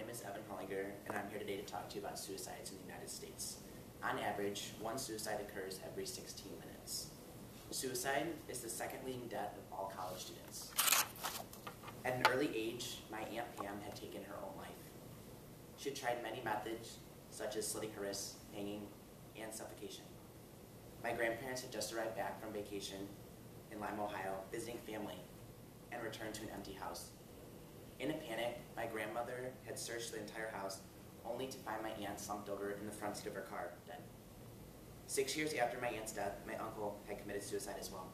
name is Evan Hollinger, and I'm here today to talk to you about suicides in the United States. On average, one suicide occurs every 16 minutes. Suicide is the second leading death of all college students. At an early age, my Aunt Pam had taken her own life. She had tried many methods, such as slitting her wrists, hanging, and suffocation. My grandparents had just arrived back from vacation in Lima, Ohio, visiting family, and returned to an empty house. In a panic, my grandmother had searched the entire house, only to find my aunt slumped over in the front seat of her car, dead. 6 years after my aunt's death, my uncle had committed suicide as well.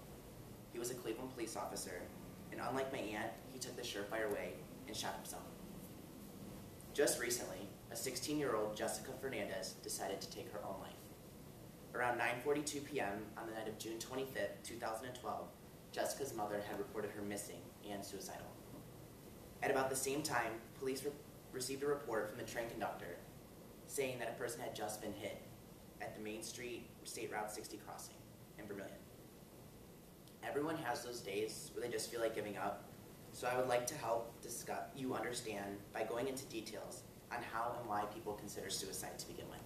He was a Cleveland police officer, and unlike my aunt, he took the surefire way and shot himself. Just recently, a 16-year-old Jessica Fernandez decided to take her own life. Around 9:42 p.m. on the night of June 25th, 2012, Jessica's mother had reported her missing and suicidal. At about the same time, police received a report from the train conductor saying that a person had just been hit at the Main Street State Route 60 crossing in Vermillion. Everyone has those days where they just feel like giving up, so I would like to help you understand by going into details on how and why people consider suicide to begin with.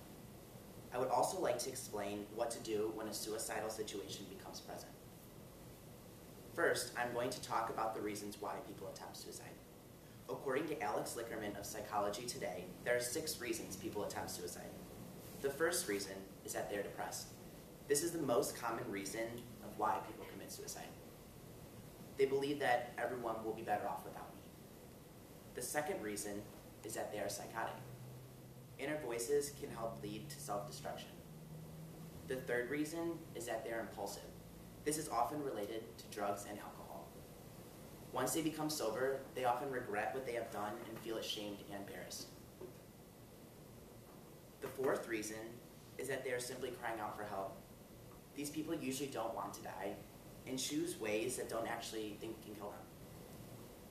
I would also like to explain what to do when a suicidal situation becomes present. First, I'm going to talk about the reasons why people attempt suicide. According to Alex Lickerman of Psychology Today, there are 6 reasons people attempt suicide. The first reason is that they're depressed. This is the most common reason of why people commit suicide. They believe that everyone will be better off without me. The second reason is that they are psychotic. Inner voices can help lead to self-destruction. The third reason is that they're impulsive. This is often related to drugs and alcohol. Once they become sober, they often regret what they have done and feel ashamed and embarrassed. The fourth reason is that they are simply crying out for help. These people usually don't want to die and choose ways that don't actually think can kill them.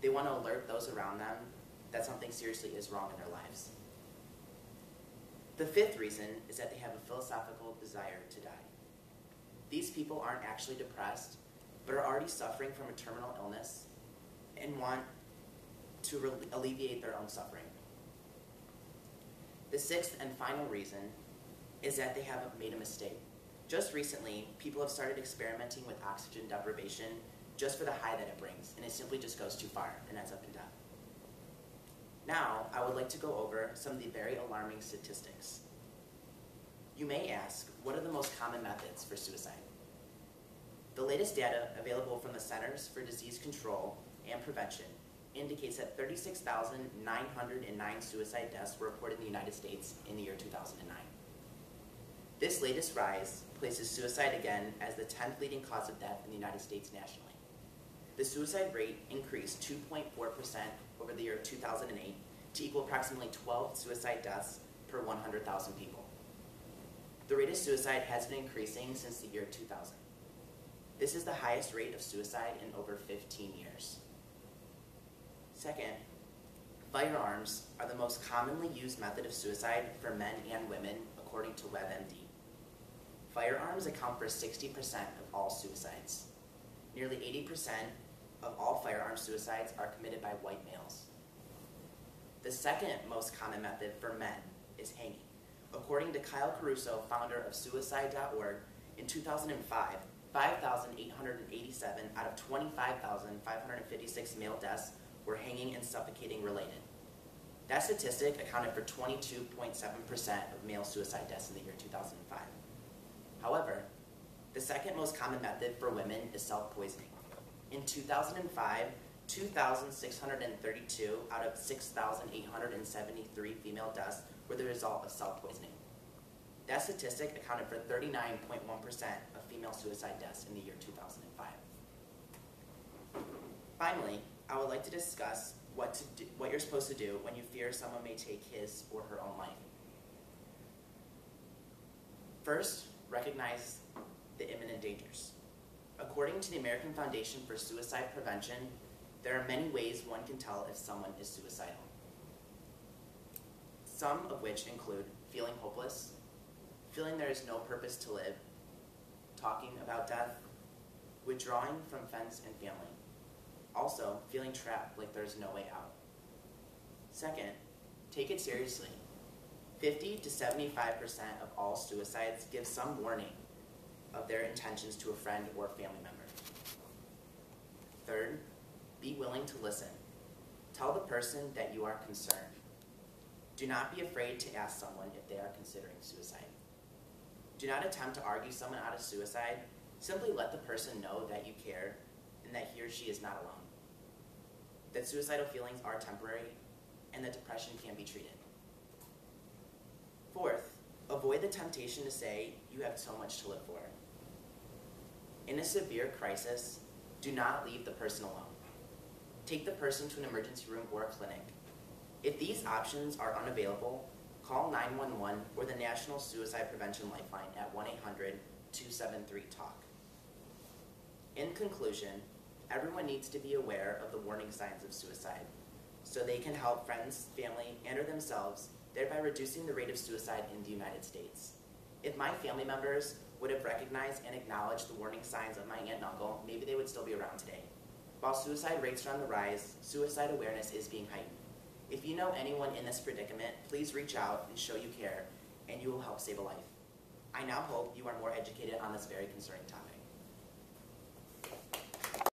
They want to alert those around them that something seriously is wrong in their lives. The fifth reason is that they have a philosophical desire to die. These people aren't actually depressed, but are already suffering from a terminal illness and want to alleviate their own suffering. The sixth and final reason is that they have made a mistake. Just recently, people have started experimenting with oxygen deprivation just for the high that it brings, and it simply just goes too far and ends up in death. Now, I would like to go over some of the very alarming statistics. You may ask, what are the most common methods for suicide? The latest data available from the Centers for Disease Control and Prevention indicates that 36,909 suicide deaths were reported in the United States in the year 2009. This latest rise places suicide again as the 10th leading cause of death in the United States nationally. The suicide rate increased 2.4% over the year 2008 to equal approximately 12 suicide deaths per 100,000 people. The rate of suicide has been increasing since the year 2000. This is the highest rate of suicide in over 15 years. Second, firearms are the most commonly used method of suicide for men and women, according to WebMD. Firearms account for 60% of all suicides. Nearly 80% of all firearm suicides are committed by white males. The second most common method for men is hanging. According to Kyle Caruso, founder of Suicide.org, in 2005, 5,887 out of 25,556 male deaths were hanging and suffocating related. That statistic accounted for 22.7% of male suicide deaths in the year 2005. However, the second most common method for women is self-poisoning. In 2005, 2,632 out of 6,873 female deaths were the result of self-poisoning. That statistic accounted for 39.1% of female suicide deaths in the year 2005. Finally, I would like to discuss what you're supposed to do when you fear someone may take his or her own life. First, recognize the imminent dangers. According to the American Foundation for Suicide Prevention, there are many ways one can tell if someone is suicidal. Some of which include feeling hopeless, feeling there is no purpose to live, talking about death, withdrawing from friends and family. Also, feeling trapped like there is no way out. Second, take it seriously. 50 to 75% of all suicides give some warning of their intentions to a friend or family member. Third, be willing to listen. Tell the person that you are concerned. Do not be afraid to ask someone if they are considering suicide. Do not attempt to argue someone out of suicide. Simply let the person know that you care and that he or she is not alone. That suicidal feelings are temporary and that depression can be treated. Fourth, avoid the temptation to say you have so much to live for. In a severe crisis, do not leave the person alone. Take the person to an emergency room or a clinic. If these options are unavailable, call 911 or the National Suicide Prevention Lifeline at 1-800-273-TALK. In conclusion, everyone needs to be aware of the warning signs of suicide so they can help friends, family, and or themselves, thereby reducing the rate of suicide in the United States. If my family members would have recognized and acknowledged the warning signs of my aunt and uncle, maybe they would still be around today. While suicide rates are on the rise, suicide awareness is being heightened. If you know anyone in this predicament, please reach out and show you care, and you will help save a life. I now hope you are more educated on this very concerning topic.